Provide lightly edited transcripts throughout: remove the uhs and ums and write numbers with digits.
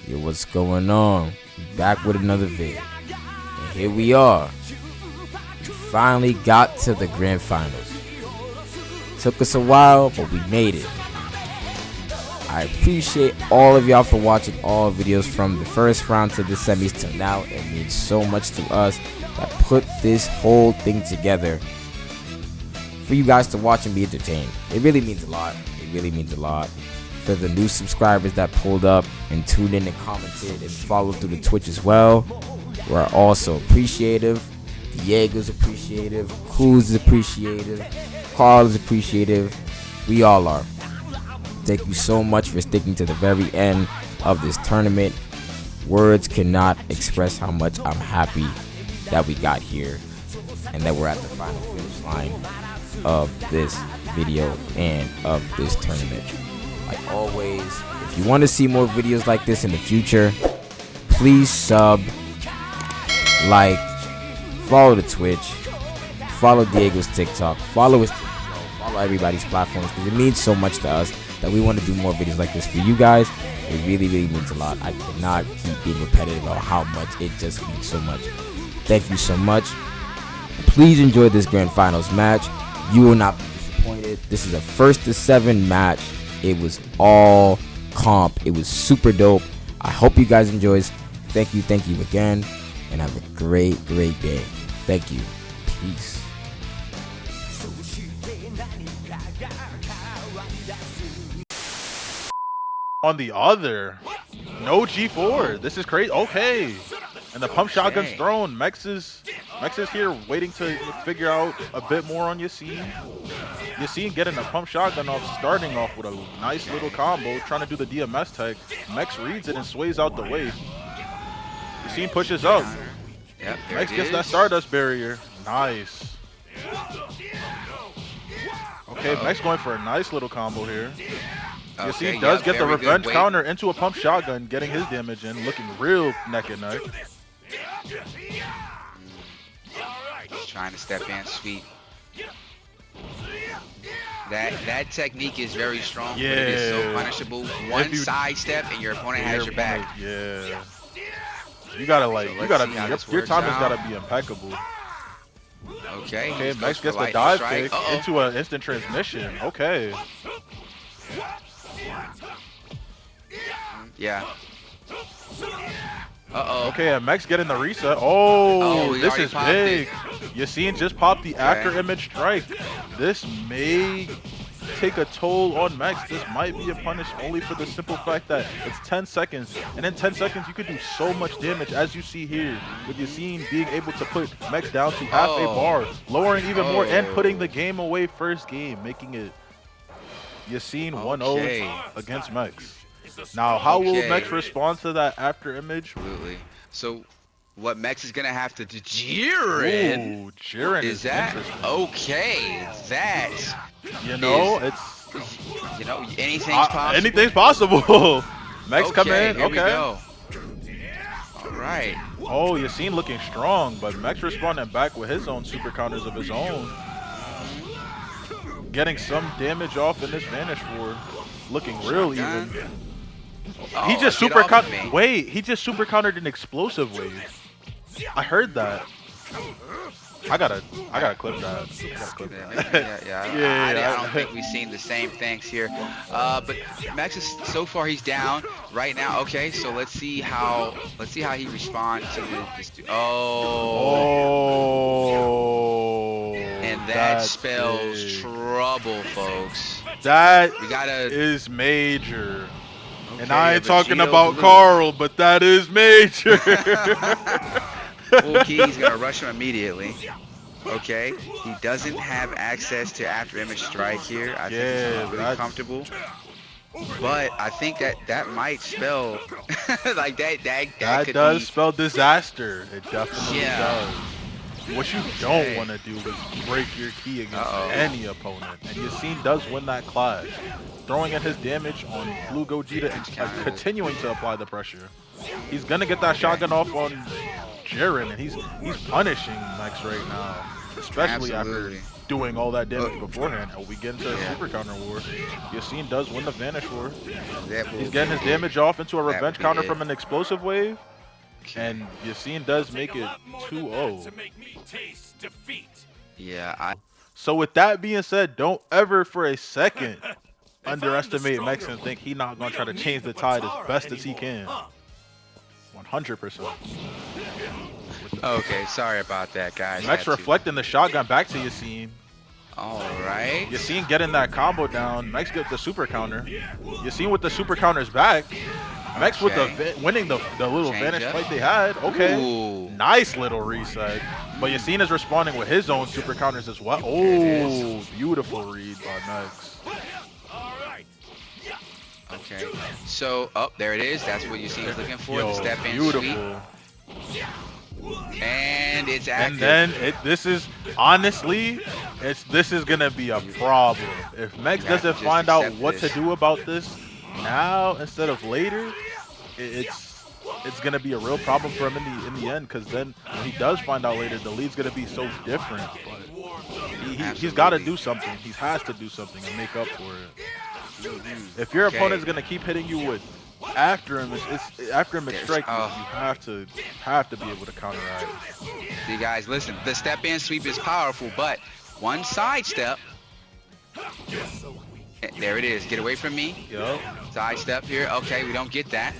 Yo, what's going on? Back with another video. And here we are. We finally got to the grand finals. Took us a while, but we made it. I appreciate all of y'all for watching all videos from the first round to the semis till now. It means so much to us that put this whole thing together for you guys to watch and be entertained. It really means a lot. It really means a lot. For the new subscribers that pulled up and tuned in and commented and followed through the Twitch as well, we're also appreciative. Diego's appreciative. Cruz is appreciative. Carl is appreciative. We all are. Thank you so much for sticking to the very end of this tournament. Words cannot express how much I'm happy that we got here and that we're at the final finish line of this video and of this tournament. Like always, if you want to see more videos like this in the future, please sub, like, follow the Twitch, follow Diego's TikTok, follow his, follow everybody's platforms, because it means so much to us that we want to do more videos like this for you guys. It really, really means a lot. I cannot keep being repetitive about how much it just means so much. Thank you so much. Please enjoy this grand finals match. You will not be disappointed. This is a 1-to-7 match. It was all comp. It was super dope. I hope you guys enjoy. Thank you again, and have a great day. Thank you. Peace. On the other, no G4. This is crazy. Okay, and the pump shotgun's thrown. Mex is here waiting to figure out a bit more on Yassine. Yassine getting a pump shotgun off, starting off with a nice little combo, trying to do the DMS tech. Mex reads it and sways out the way. Yassine pushes up. Yep, Mex gets that Stardust barrier. Nice. Okay, Mex going for a nice little combo here. Yassine does get the revenge counter into a pump shotgun, getting his damage in, looking real neck and neck. He's trying to step in, sweet. That technique is very strong, Yeah. but it is so punishable. One side step and your opponent has your back. Yeah. You gotta your timing's gotta be impeccable. Okay. Okay, Mex gets the dive kick into an instant transmission. Okay. Yeah. Uh-oh. Okay, and Mex getting the reset. Oh, he this is big. already Yassine just popped the after image strike. This may take a toll on Mex. This might be a punish only for the simple fact that it's 10 seconds. And in 10 seconds, you could do so much damage, as you see here, with Yassine being able to put Mex down to half a bar, lowering even more, and putting the game away first game, making it Yassine 1-0 against Mex. Now, how will Mex respond to that after image? Absolutely. So, what Mex is gonna have to do, Jiren. Ooh, Jiren is that okay? That anything's possible. Anything's possible. Mex come in. Here we go. All right. Oh, Yassine looking strong, but Mex responding back with his own super counters of his own. Getting some damage off in this Vanish Ward. Looking real even. He just super countered. Wait, he just super countered an explosive wave. I heard that. I gotta clip that. I don't think we've seen the same things here. But Mex is so far he's down right now. Okay, so let's see how he responds to this. And that spells trouble, folks. That is major. Okay, and I ain't talking about Carl, but that is major. He's gonna rush him immediately. Okay, he doesn't have access to after image strike here. I think he's really comfortable. But I think that might spell like that could does be... spell disaster. It definitely does. What you don't want to do is break your key against any opponent. And Yassine does win that clash, throwing in his damage on Blue Gogeta and continuing to apply the pressure. He's gonna get that shotgun off on Jiren, and he's punishing Mex right now. especially Absolutely. after doing all that damage beforehand. And we get into a super counter war. Yassine does win the Vanish war. He's getting his damage off into a revenge counter from an explosive wave. And Yassine does make it 2-0. Yeah. So with that being said, don't ever for a second underestimate Mex and think he's not going to try to change the tide as best as he can. 100%. Okay, sorry about that, guys. Mex reflecting the shotgun back to Yassine. All right. Yassine getting that combo down. Mex get the super counter. Yassine with the super counters back. Mex with the winning the little Vanish fight they had. Okay. Ooh. Nice little reset. But Yassine is responding with his own super counters as well. Oh, beautiful read by Mex. Okay. So, there it is. That's what Yassine is looking for. Yo, the step in beautiful. sweep. And it's active. And then this is honestly, this is gonna be a problem if Mex doesn't find out what to do about this now instead of later. It's gonna be a real problem for him in the end, because then when he does find out later, the lead's gonna be so different. But he's got to do something. He has to do something and make up for it. If your opponent's gonna keep hitting you with after image strike, you have to be able to counteract. See, guys, listen. The step in sweep is powerful, but one side step. There it is. Get away from me. Yep. Side step here. Okay, we don't get that.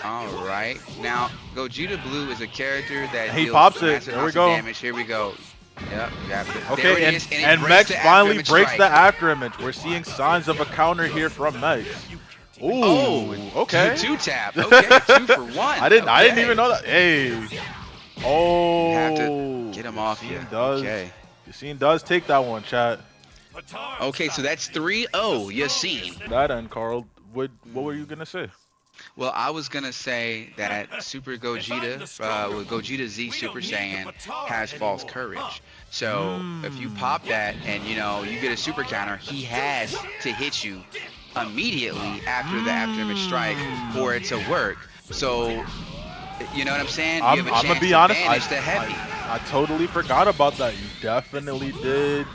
All right. Now, Gogeta Blue is a character that he pops it. massive There we go. damage. Here we go. Yep. Okay, and Mex finally breaks the after image. We're seeing signs of a counter here from Mex. Ooh, okay. Two tap. Okay, 2 for 1. I didn't even know that. Hey. Oh. You have to get him off here. Okay. Yassine does take that one, chat. Okay, so that's 3-0, Yassine. That end, Carl. What were you gonna say? Well, I was gonna say that Super Gogeta, with Gogeta Z Super Saiyan, has false courage. So if you pop that and you get a super counter, he has to hit you immediately after the after image strike for it to work. So you know what I'm saying? You have a chance gonna be honest. to heavy. I totally forgot about that. You definitely did.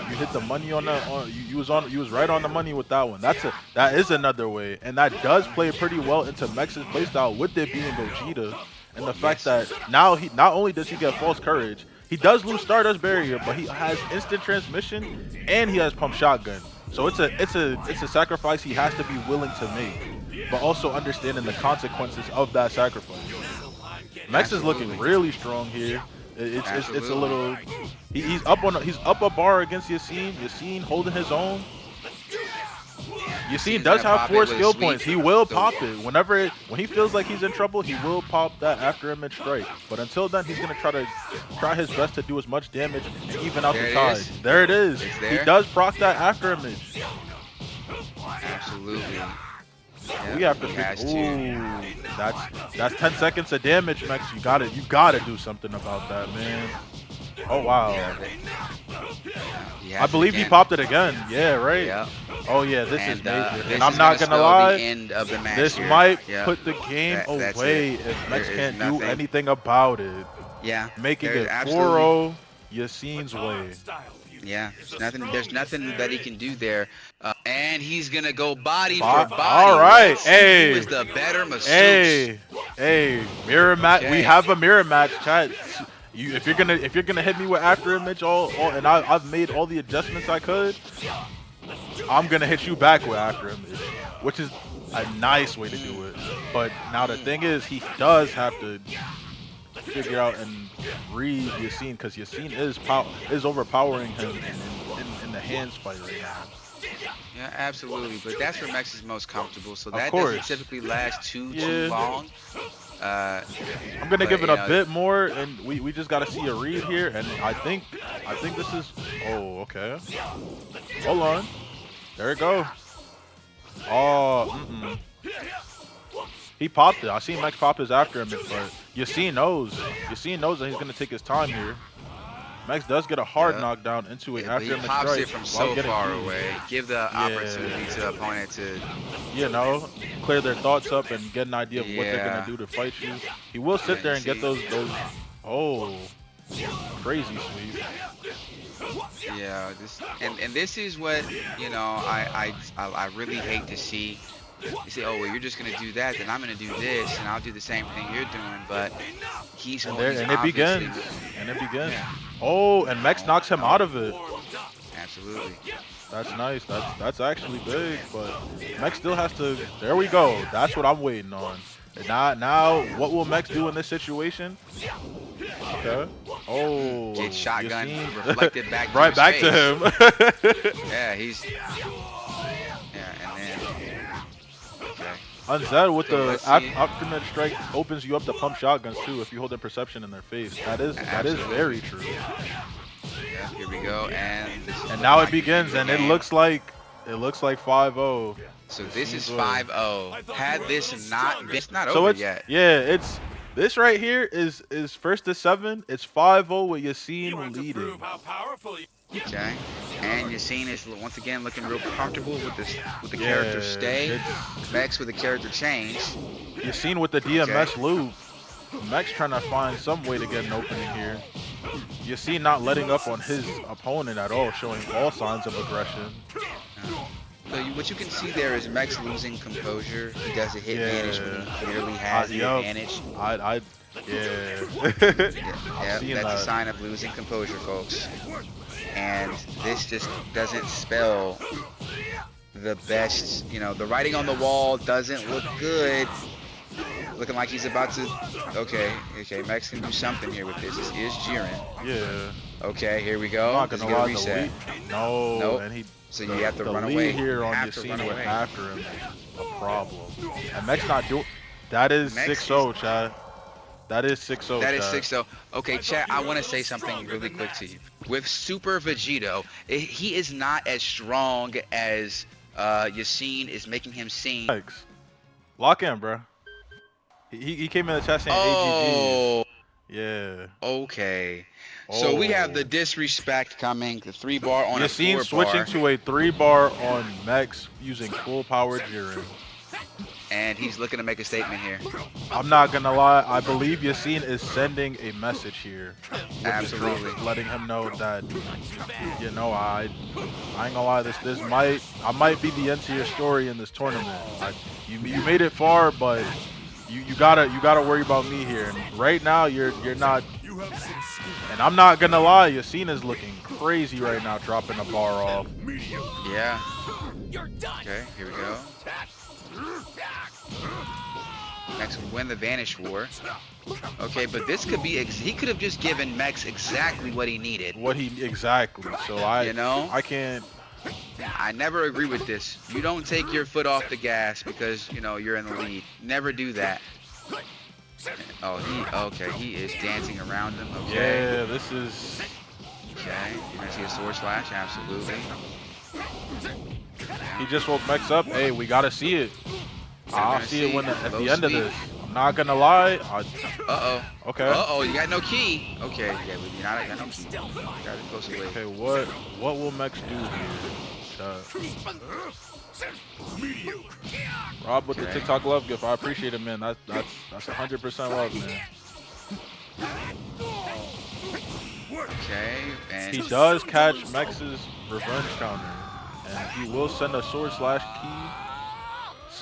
You hit the money on the. You was right on the money with that one. That is another way, and that does play pretty well into Mex's playstyle with it being Gogeta, and the fact that now he not only does he get false courage, he does lose Stardust Barrier, but he has instant transmission and he has pump shotgun. So it's a sacrifice he has to be willing to make, but also understanding the consequences of that sacrifice. Mex is looking really strong here. It's a little. He's up a bar against Yassine. Yassine holding his own. Yassine does have 4 skill points. He will pop it when he feels like he's in trouble. He will pop that after image strike. But until then, he's gonna try his best to do as much damage and even out the tide. There it is. He does proc that after image. Absolutely. We have to that's 10 seconds of damage, Mex. You gotta do something about that, man. Oh wow. I believe he popped it again. Yeah, right. Yeah. Oh yeah, this is major. This and I'm not gonna lie, end of the match this here. might put the game away it. if Mex can't do anything about it. Yeah. Making it 4-0 Yassine's way. Yeah, there's nothing that he can do there. And he's going to go body for body. All right. Hey. Who is the better masseuse? Hey. Mirror match. Okay. We have a mirror match, chat. If you're gonna hit me with after image and I've made all the adjustments I could, I'm gonna hit you back with after image, which is a nice way to do it. But now the thing is, he does have to figure out and read Yassine, because Yassine is overpowering him in the hands fight right now. Yeah, absolutely. But that's where Mex is most comfortable. So that doesn't typically last too long. I'm gonna give it a bit more, and we just gotta see a read here, and I think this is. Oh, okay. Hold on. There it goes. Oh, he popped it. I seen Mex pop his after him, but Yassine knows. Yassine knows that he's gonna take his time here. Mex does get a hard knockdown into it after him. He pops it from so far away. Give the opportunity to the opponent to, clear their thoughts up and get an idea of what they're gonna do to fight you. He will sit there and get those. Oh, Crazy sweep. Yeah, and this is what, you know, I really hate to see. You say, oh well, you're just gonna do that, then I'm gonna do this, and I'll do the same thing you're doing. But he's And it obviously, begins. And it begins. yeah. Oh, and Max knocks him out of it. Absolutely. That's nice. That's actually big, but Mex still has to. There we go. That's what I'm waiting on. And now, what will Mex do in this situation? Okay. Oh, Get shotgun Yassine. reflected back to right his back face. to him. Yeah, and then okay. Unzed with So the let's see. aftermath strike opens you up to pump shotguns too if you hold in perception in their face. That is Absolutely. very true. Yeah, here we go, and this is And what now it Mike is begins, doing and it game. looks like 5-0. So this is Yassine's 5-0. Had this not been, it's not So over it's yet. it's this right here is first to 7. It's 5-0 with Yassine leading. Okay, and Yassine is once again looking real comfortable with the Yeah, character stay. it's- Mex with the character change. Yassine with the DMS loop. Mex trying to find some way to get an opening here. Yassine not letting up on his opponent at all, showing all signs of aggression. So what you can see there is Mex losing composure. He does a hit manage when he clearly has the yup. advantage. Yeah. Yeah, Seeing that's that. a sign of losing composure, folks. And this just doesn't spell the best, you know, the writing on the wall doesn't look good. Looking like he's about to, okay, Mex can do something here with this. This is Jiren. Yeah. Okay, here we go. I'm not Let's gonna get a lie, the reset. lead. No, Nope. and he. So you have to the run lead away. here on Have to Yassine run went away. after him. A problem. And Mex not doing. That is Mex 6-0, Chad. That is 6-0. That is Chad. 6-0. Okay, chat, I want to say something really quick to you. With Super Vegito, he is not as strong as Yassine is making him seem. Mex. Lock in, bro. He came in the chat saying Oh, AGGs. Yeah. okay. So we have the disrespect coming. The 3-bar on a Yassine 4-bar. switching to a 3-bar on Mex using full power Jiren. And he's looking to make a statement here. I'm not gonna lie, I believe Yassine is sending a message here. with the Absolutely. drop, letting him know that, you know, I ain't gonna lie, I might be the end to your story in this tournament. You made it far, but you gotta worry about me here. And right now you're not. And I'm not gonna lie, Yassine is looking crazy right now, dropping a bar off. Yeah. Okay, here we go. Mex would win the Vanish War. Okay, but this could be, he could have just given Mex exactly what he needed. Exactly. So I can't. I never agree with this. You don't take your foot off the gas because, you know, you're in the lead. Never do that. Oh, he is dancing around him. Okay. Yeah, this is. Okay, you're gonna see a sword slash, absolutely. He just woke Mex up. Hey, we gotta see it. I'll see it at the end of this. I'm not gonna lie. Okay. You got no key. Okay, yeah, you got no key. Got it close away. Okay, what will Mex do here? Rob with the TikTok love gift. I appreciate it, man. That's 100% love, man. Okay, and He does catch Mex's revenge counter, and he will send a sword slash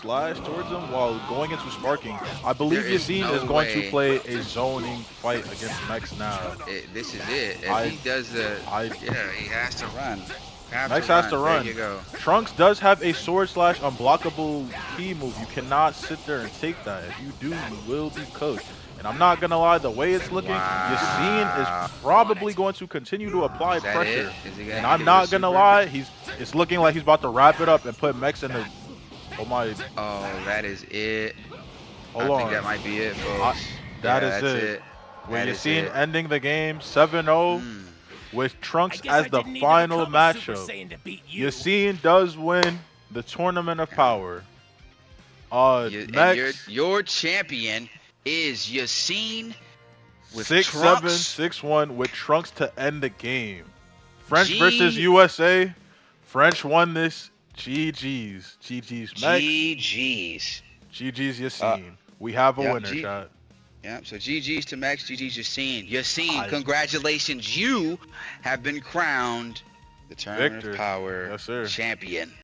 towards him while going into sparking. I believe Yassine is going to play a zoning fight against Mex now. This is it. If he does he has to run. Mex has to run. There you go. Trunks does have a sword slash unblockable key move. You cannot sit there and take that. If you do, you will be cooked. And I'm not gonna lie, the way it's looking, Yassine is probably going to continue to apply pressure. And I'm not gonna lie, it's looking like he's about to wrap it up and put Mex in the. Oh my. Oh, that is it. Hold I on. think that might be it, folks. That's it. With Yassine ending the game 7-0 with Trunks as the final matchup. Yassine does win the Tournament of Power. Mex, your champion is Yassine with 6-7, Trunks. 6-1 with Trunks to end the game. French versus USA. French won this. GG's. Mex. GG's. GG's Yassine. We have a winner, chat. Yeah, so GG's to Max, GG's Yassine. Yassine, I- congratulations, you have been crowned the Tournament of Victor. Power Yes, sir. champion.